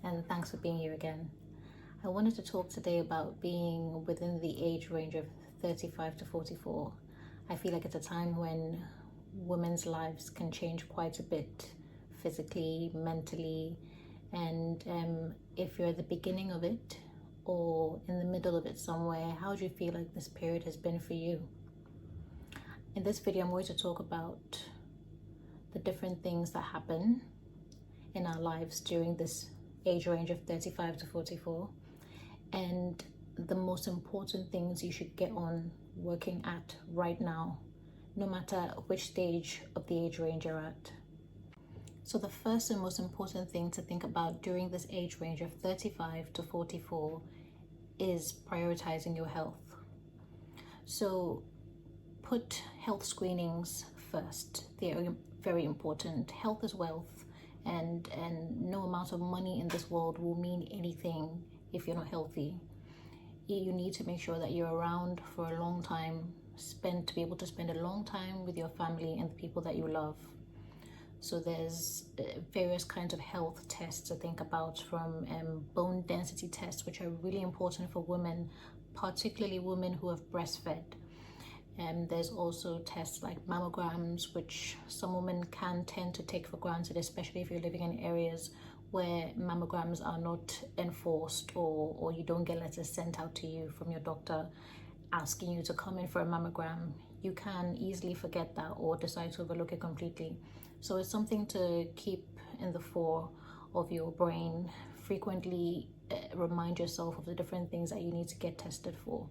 and thanks for being here again. I wanted to talk today about being within the age range of 35 to 44. I feel like it's a time when women's lives can change quite a bit, physically, mentally, and if you're at the beginning of it or in the middle of it somewhere, how do you feel like this period has been for you? In this video, I'm going to talk about the different things that happen in our lives during this age range of 35 to 44, and the most important things you should get on working at right now, no matter which stage of the age range you're at. So the first and most important thing to think about during this age range of 35 to 44 is prioritizing your health. So put health screenings first. They are very important. Health is wealth, and no amount of money in this world will mean anything if you're not healthy. You need to make sure that you're around for a long time, to be able to spend a long time with your family and the people that you love. So there's various kinds of health tests to think about, from bone density tests, which are really important for women, particularly women who have breastfed. There's also tests like mammograms, which some women can tend to take for granted, especially if you're living in areas where mammograms are not enforced, or you don't get letters sent out to you from your doctor asking you to come in for a mammogram. You can easily forget that or decide to overlook it completely. So it's something to keep in the fore of your brain. Frequently remind yourself of the different things that you need to get tested for.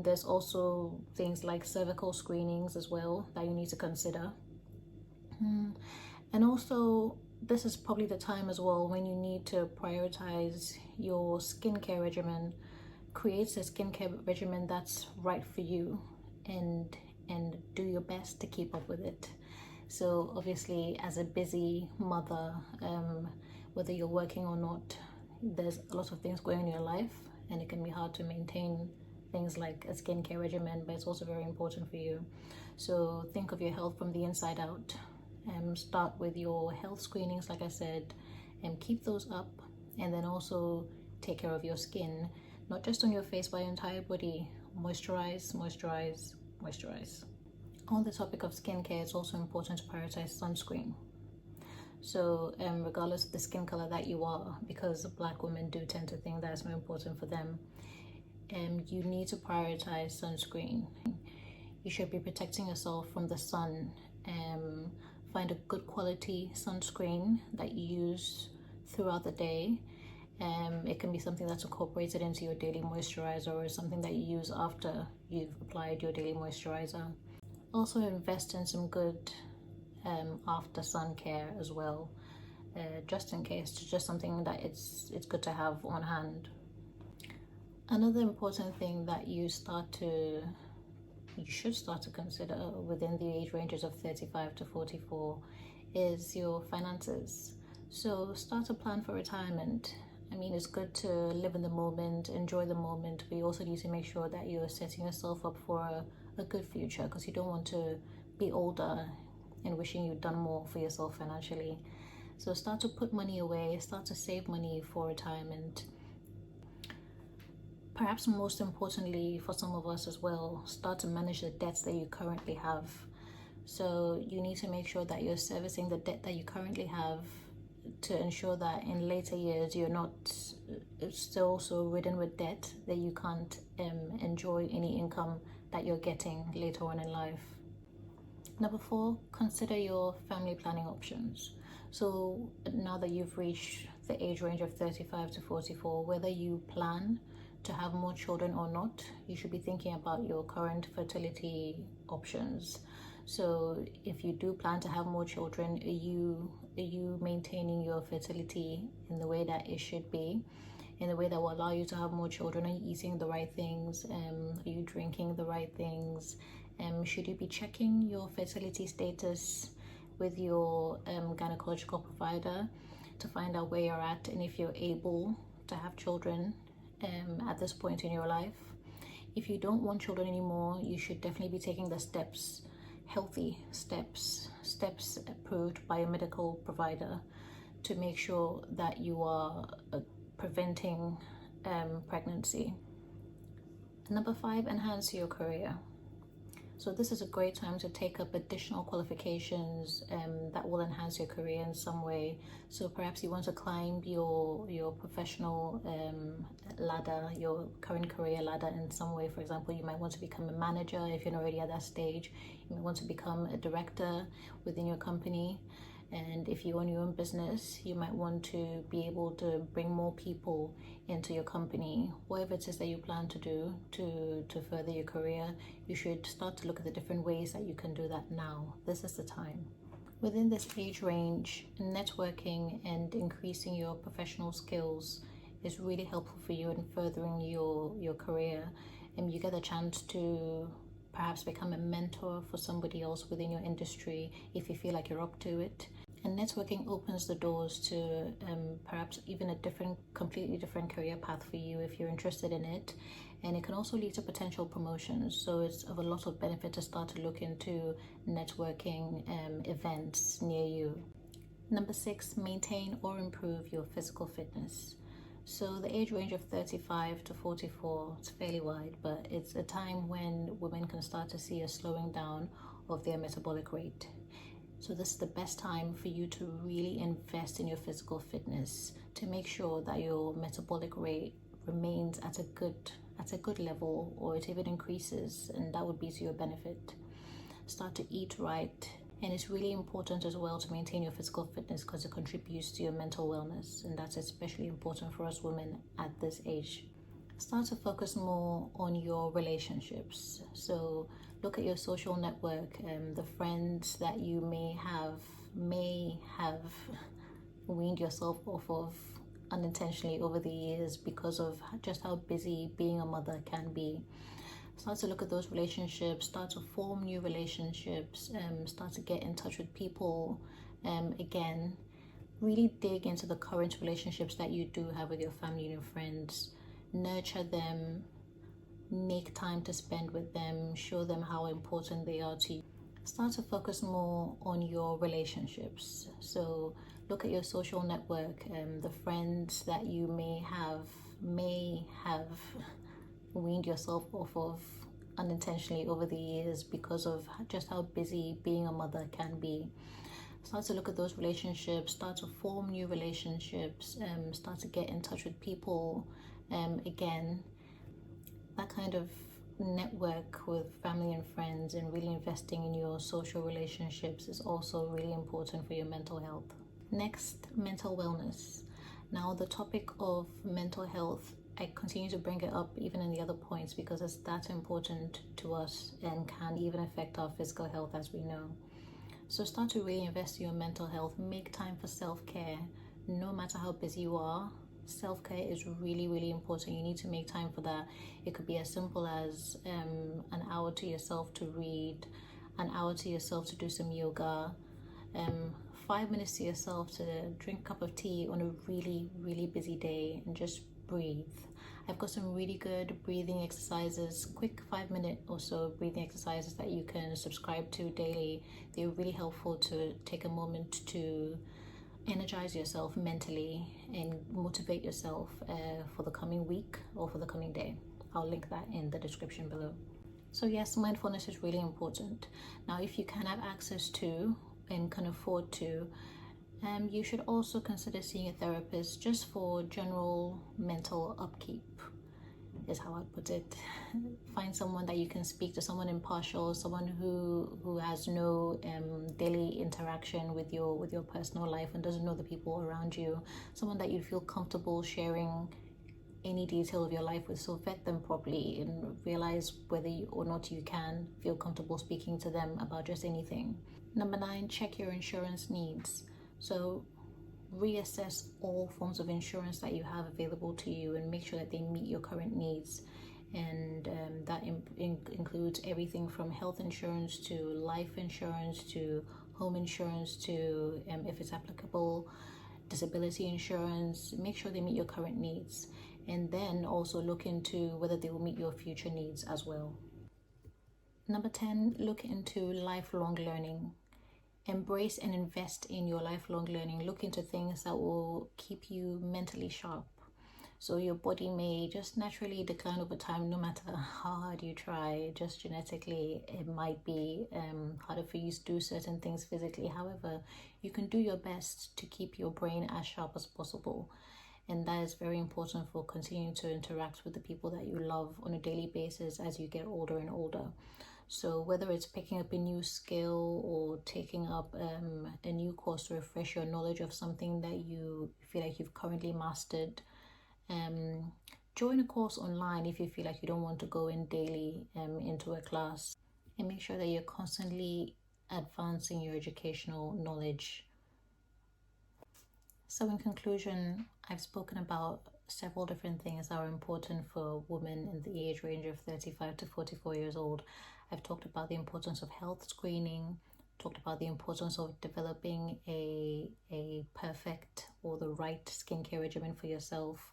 There's also things like cervical screenings as well that you need to consider. And also, this is probably the time as well when you need to prioritize your skincare regimen. Create a skincare regimen that's right for you, and do your best to keep up with it. So obviously, as a busy mother, whether you're working or not, there's a lot of things going on in your life, and it can be hard to maintain things like a skincare regimen, but it's also very important for you. So think of your health from the inside out. Start with your health screenings, like I said, and keep those up, and then also take care of your skin, not just on your face, but your entire body. Moisturize, moisturize, moisturize. On the topic of skincare, it's also important to prioritize sunscreen. So regardless of the skin color that you are, because Black women do tend to think that's more important for them, you need to prioritize sunscreen. You should be protecting yourself from the sun. Find a good quality sunscreen that you use throughout the day. It can be something that's incorporated into your daily moisturizer, or something that you use after you've applied your daily moisturizer. Also invest in some good after sun care as well, just in case. It's just something that it's good to have on hand. Another important thing that you should start to consider within the age ranges of 35 to 44 is your finances. So start to plan for retirement. I mean, it's good to live in the moment, enjoy the moment, but you also need to make sure that you're setting yourself up for a good future, because you don't want to be older and wishing you'd done more for yourself financially. So start to put money away, start to save money for retirement. Perhaps most importantly for some of us as well, start to manage the debts that you currently have. So you need to make sure that you're servicing the debt that you currently have, to ensure that in later years you're not still so ridden with debt that you can't enjoy any income that you're getting later on in life. Number 4, consider your family planning options. So now that you've reached the age range of 35 to 44, whether you plan to have more children or not, you should be thinking about your current fertility options. So if you do plan to have more children, are you maintaining your fertility in the way that it should be, in a way that will allow you to have more children? Are you eating the right things? Are you drinking the right things? Should you be checking your fertility status with your gynecological provider to find out where you're at, and if you're able to have children at this point in your life? If you don't want children anymore, you should definitely be taking the steps, healthy steps approved by a medical provider to make sure that you are preventing pregnancy. Number 5, enhance your career. So this is a great time to take up additional qualifications that will enhance your career in some way. So perhaps you want to climb your professional ladder, your current career ladder in some way. For example, you might want to become a manager if you're not already at that stage. You might want to become a director within your company. And if you own your own business, you might want to be able to bring more people into your company. Whatever it is that you plan to do to further your career, you should start to look at the different ways that you can do that now. This is the time. Within this age range, networking and increasing your professional skills is really helpful for you in furthering your career. And you get a chance to perhaps become a mentor for somebody else within your industry if you feel like you're up to it. And networking opens the doors to perhaps even a completely different career path for you if you're interested in it. And it can also lead to potential promotions. So it's of a lot of benefit to start to look into networking events near you. Number 6, maintain or improve your physical fitness. So the age range of 35 to 44, it's fairly wide, but it's a time when women can start to see a slowing down of their metabolic rate. So this is the best time for you to really invest in your physical fitness to make sure that your metabolic rate remains at a good level, or it even increases, and that would be to your benefit. Start to eat right, and it's really important as well to maintain your physical fitness because it contributes to your mental wellness, and that's especially important for us women at this age. Start to focus more on your relationships. So look at your social network, the friends that you may have weaned yourself off of unintentionally over the years because of just how busy being a mother can be. Start to look at those relationships, start to form new relationships, start to get in touch with people again. Really dig into the current relationships that you do have with your family and your friends. Nurture them, make time to spend with them, show them how important they are to you. Start to focus more on your relationships. So look at your social network, the friends that you may have weaned yourself off of unintentionally over the years because of just how busy being a mother can be. Start to look at those relationships, start to form new relationships, start to get in touch with people again. That kind of network with family and friends and really investing in your social relationships is also really important for your mental health. Next, mental wellness. Now, the topic of mental health, I continue to bring it up even in the other points because it's that important to us and can even affect our physical health, as we know. So start to really invest in your mental health. Make time for self-care. No matter how busy you are, self-care is really, really important. You need to make time for that. It could be as simple as an hour to yourself to read, an hour to yourself to do some yoga, 5 minutes to yourself to drink a cup of tea on a really, really busy day and just breathe. I've got some really good breathing exercises, quick 5-minute or so breathing exercises that you can subscribe to daily. They're really helpful to take a moment to energize yourself mentally and motivate yourself for the coming week or for the coming day. I'll link that in the description below. So yes, mindfulness is really important. Now, if you can have access to and can afford to, you should also consider seeing a therapist just for general mental upkeep, is how I'd put it. Find someone that you can speak to, someone impartial, someone who has no daily interaction with your personal life and doesn't know the people around you, someone that you feel comfortable sharing any detail of your life with. So vet them properly and realize whether or not you can feel comfortable speaking to them about just anything. Number 9, check your insurance needs. So reassess all forms of insurance that you have available to you and make sure that they meet your current needs. And that includes everything from health insurance to life insurance to home insurance to, if it's applicable, disability insurance. Make sure they meet your current needs. And then also look into whether they will meet your future needs as well. Number 10, look into lifelong learning. Embrace and invest in your lifelong learning. Look into things that will keep you mentally sharp. So your body may just naturally decline over time, no matter how hard you try. Just genetically, it might be harder for you to do certain things physically. However, you can do your best to keep your brain as sharp as possible. And that is very important for continuing to interact with the people that you love on a daily basis as you get older and older. So whether it's picking up a new skill or taking up a new course to refresh your knowledge of something that you feel like you've currently mastered, join a course online if you feel like you don't want to go in daily into a class, and make sure that you're constantly advancing your educational knowledge. So in conclusion, I've spoken about several different things that are important for women in the age range of 35 to 44 years old. I've talked about the importance of health screening, talked about the importance of developing a perfect or the right skincare regimen for yourself,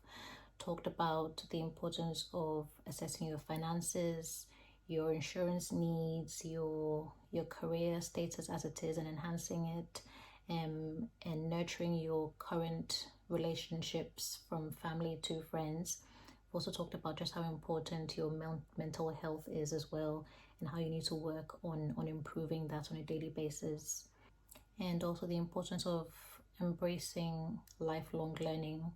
talked about the importance of assessing your finances, your insurance needs, your career status as it is, and enhancing it, and nurturing your current relationships from family to friends. We've also talked about just how important your mental health is as well, and how you need to work on improving that on a daily basis, and also the importance of embracing lifelong learning,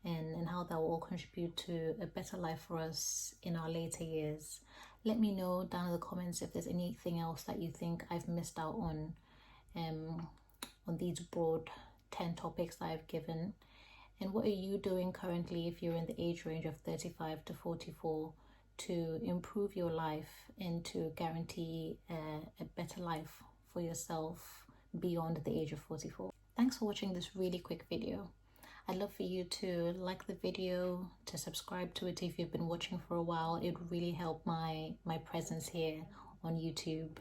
and how that will all contribute to a better life for us in our later years. Let me know down in the comments if there's anything else that you think I've missed out on these broad 10 topics that I've given. And what are you doing currently if you're in the age range of 35 to 44 to improve your life and to guarantee a better life for yourself beyond the age of 44? Thanks for watching this really quick video. I'd love for you to like the video, to subscribe to it if you've been watching for a while. It would really help my presence here on YouTube.